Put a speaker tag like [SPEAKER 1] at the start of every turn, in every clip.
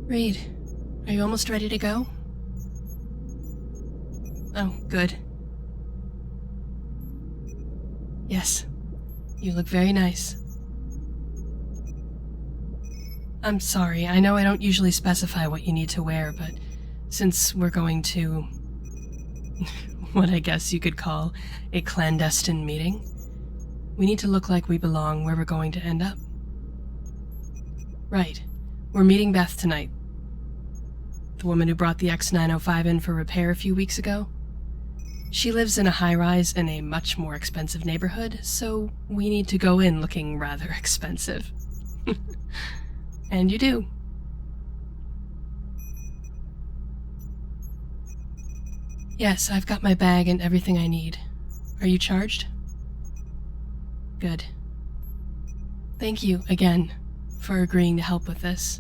[SPEAKER 1] Reed, are you almost ready to go? Oh, good. Yes, you look very nice. I'm sorry, I know I don't usually specify what you need to wear, but since we're going to what I guess you could call a clandestine meeting, we need to look like we belong where we're going to end up. Right. We're meeting Beth tonight. The woman who brought the X905 in for repair a few weeks ago. She lives in a high-rise in a much more expensive neighborhood, so we need to go in looking rather expensive. And you do. Yes, I've got my bag and everything I need. Are you charged? Good. Thank you, again, for agreeing to help with this.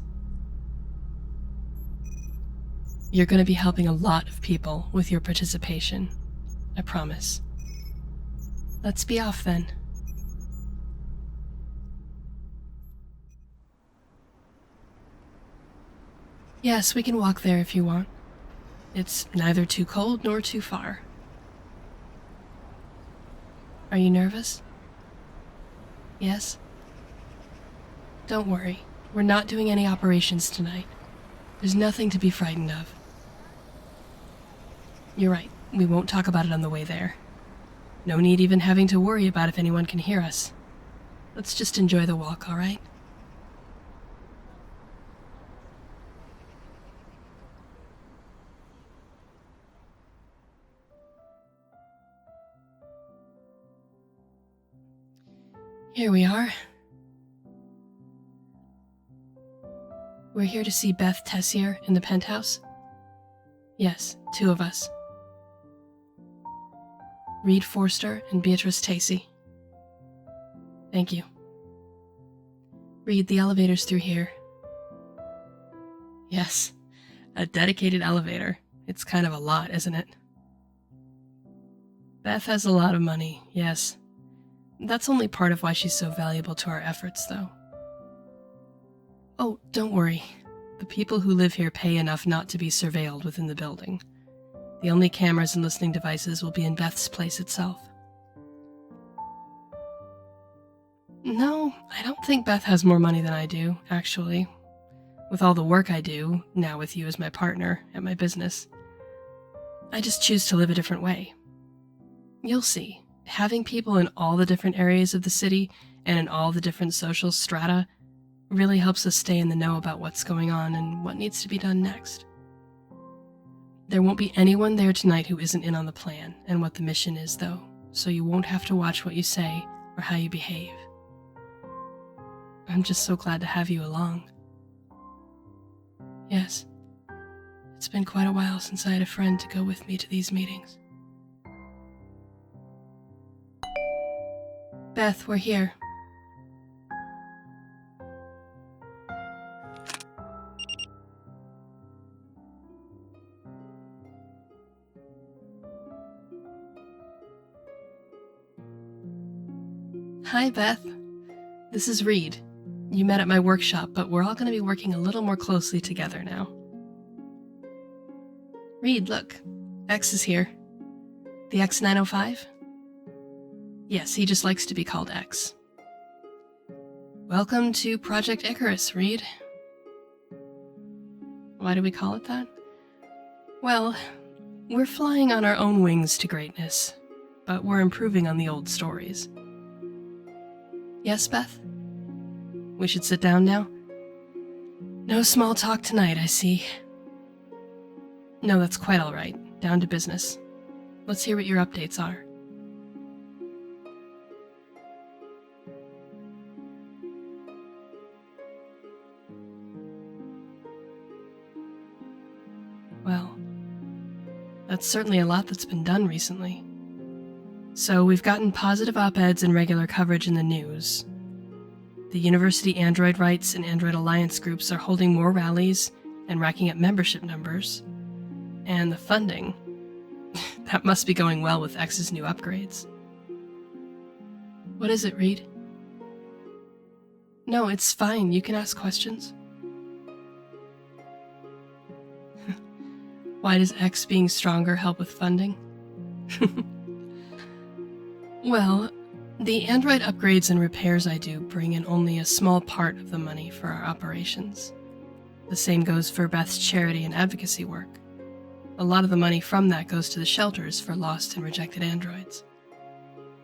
[SPEAKER 1] You're going to be helping a lot of people with your participation. I promise. Let's be off then. Yes, we can walk there if you want. It's neither too cold nor too far. Are you nervous? Yes? Don't worry. We're not doing any operations tonight. There's nothing to be frightened of. You're right. We won't talk about it on the way there. No need even having to worry about if anyone can hear us. Let's just enjoy the walk, all right? Here we are. We're here to see Beth Tessier in the penthouse. Yes, 2 of us. Reed Forster and Beatrice Tacey. Thank you. Reed, the elevator's through here. Yes, a dedicated elevator. It's kind of a lot, isn't it? Beth has a lot of money, yes. That's only part of why she's so valuable to our efforts, though. Oh, don't worry. The people who live here pay enough not to be surveilled within the building. The only cameras and listening devices will be in Beth's place itself. No, I don't think Beth has more money than I do, actually. With all the work I do, now with you as my partner at my business. I just choose to live a different way. You'll see. Having people in all the different areas of the city and in all the different social strata really helps us stay in the know about what's going on and what needs to be done next. There won't be anyone there tonight who isn't in on the plan and what the mission is, though, so you won't have to watch what you say or how you behave. I'm just so glad to have you along. Yes, it's been quite a while since I had a friend to go with me to these meetings. Beth, we're here. Hi, Beth. This is Reed. You met at my workshop, but we're all going to be working a little more closely together now. Reed, look. X is here. The X905? Yes, he just likes to be called X. Welcome to Project Icarus, Reed. Why do we call it that? Well, we're flying on our own wings to greatness, but we're improving on the old stories. Yes, Beth? We should sit down now? No small talk tonight, I see. No, that's quite all right. Down to business. Let's hear what your updates are. Well, that's certainly a lot that's been done recently. So we've gotten positive op-eds and regular coverage in the news. The University Android Rights and Android Alliance groups are holding more rallies and racking up membership numbers. And the funding, that must be going well with X's new upgrades. What is it, Reed? No, it's fine. You can ask questions. Why does X being stronger help with funding? Well, the android upgrades and repairs I do bring in only a small part of the money for our operations. The same goes for Beth's charity and advocacy work. A lot of the money from that goes to the shelters for lost and rejected androids.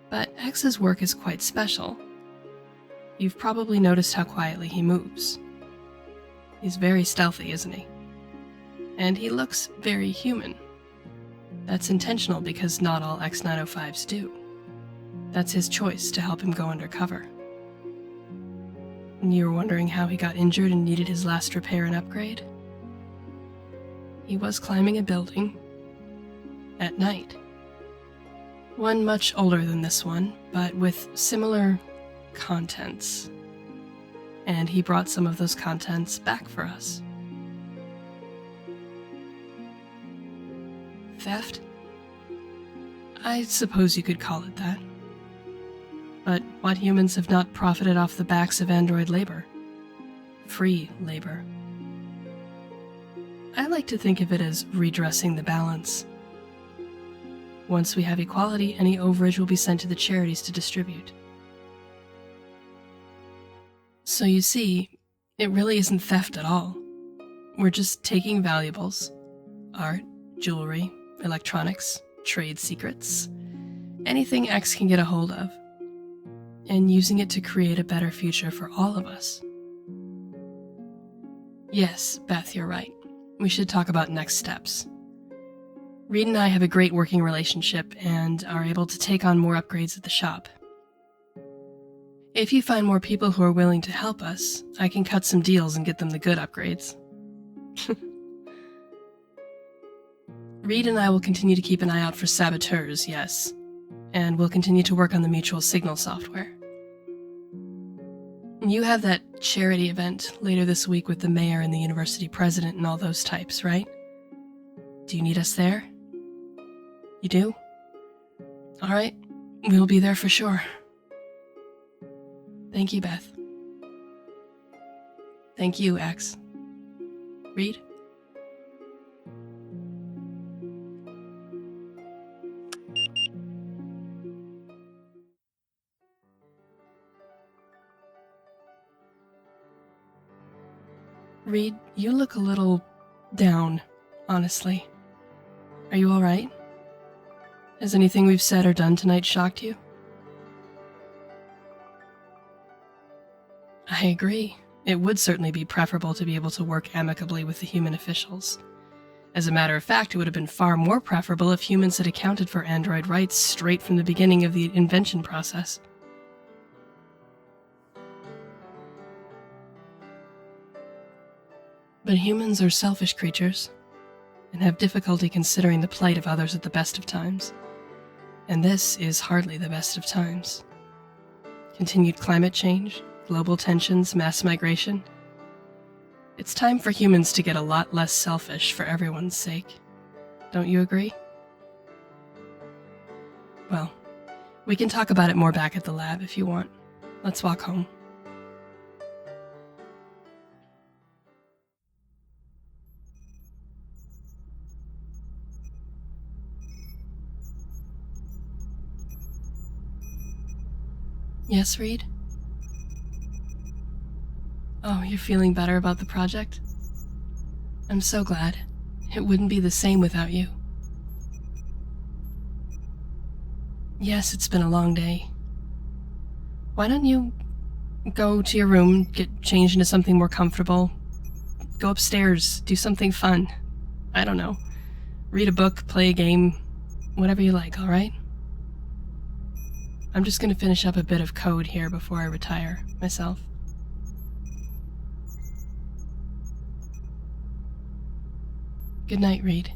[SPEAKER 1] But X's work is quite special. You've probably noticed how quietly he moves. He's very stealthy, isn't he? And he looks very human. That's intentional because not all X905s do. That's his choice to help him go undercover. And you were wondering how he got injured and needed his last repair and upgrade? He was climbing a building at night. One much older than this one, but with similar contents. And he brought some of those contents back for us. Theft? I suppose you could call it that. But what humans have not profited off the backs of android labor? Free labor. I like to think of it as redressing the balance. Once we have equality, any overage will be sent to the charities to distribute. So you see, it really isn't theft at all. We're just taking valuables, art, jewelry, electronics, trade secrets, anything X can get a hold of, and using it to create a better future for all of us. Yes, Beth, you're right. We should talk about next steps. Reed and I have a great working relationship and are able to take on more upgrades at the shop. If you find more people who are willing to help us, I can cut some deals and get them the good upgrades. Reed and I will continue to keep an eye out for saboteurs, yes, and we'll continue to work on the mutual signal software. You have that charity event later this week with the mayor and the university president and all those types, right? Do you need us there? You do? All right, we'll be there for sure. Thank you, Beth. Thank you, X. Reed? Reed, you look a little down, honestly. Are you alright? Has anything we've said or done tonight shocked you? I agree. It would certainly be preferable to be able to work amicably with the human officials. As a matter of fact, it would have been far more preferable if humans had accounted for android rights straight from the beginning of the invention process. But humans are selfish creatures, and have difficulty considering the plight of others at the best of times. And this is hardly the best of times. Continued climate change, global tensions, mass migration. It's time for humans to get a lot less selfish for everyone's sake. Don't you agree? Well, we can talk about it more back at the lab if you want. Let's walk home. Yes, Reed? Oh, you're feeling better about the project? I'm so glad. It wouldn't be the same without you. Yes, it's been a long day. Why don't you go to your room, get changed into something more comfortable, go upstairs, do something fun. I don't know. Read a book, play a game, whatever you like, alright? I'm just gonna finish up a bit of code here before I retire myself. Good night, Reed.